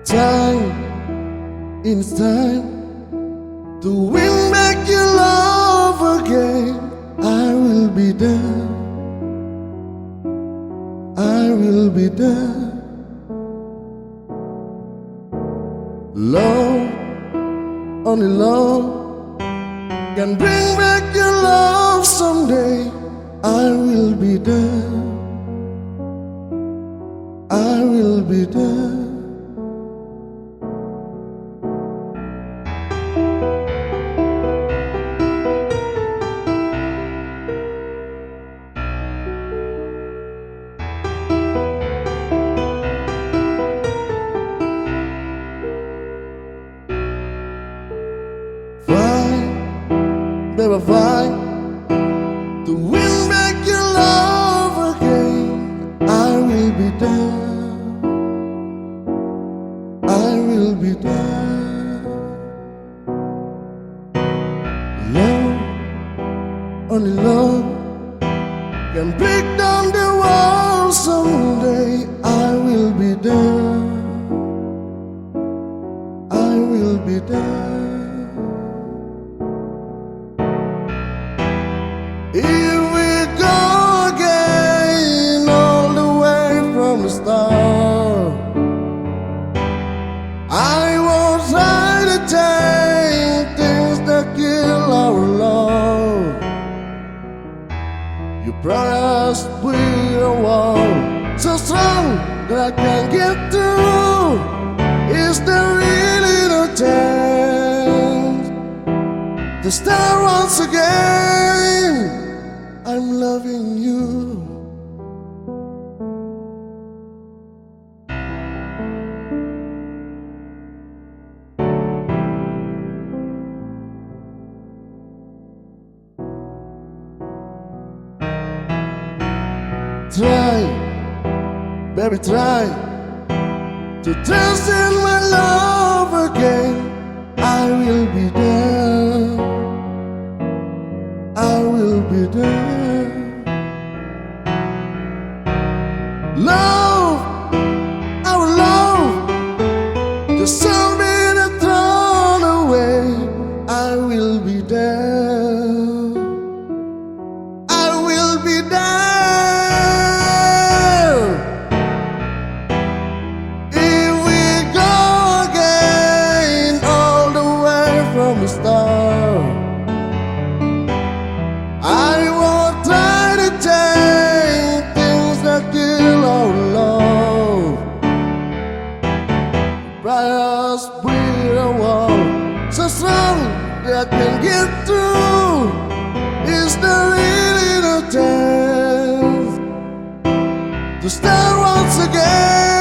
Time, in time, to win back your love again. I will be there, I will be there. Love, only love can bring back your love someday. I will be there, I will be there. Baby, fight to win back your love again. I will be there, I will be there. Love, only love can break down the wall someday. I will be there, I will be there. Here we go again, all the way from the start. I won't try to take things that kill our love. You promised with a wall so strong that I can't get through. Is there really no chance to start once again? I'm loving you. Try, baby, try to trust in my love again. I will be there, I will be there. Love, our love, the sun being thrown away. I will be there, I will be there. Here we go again, all the way from the start. I won't try to take things that kill our love. Briars with a wall so strong that I can get through. Is there really no chance to start once again?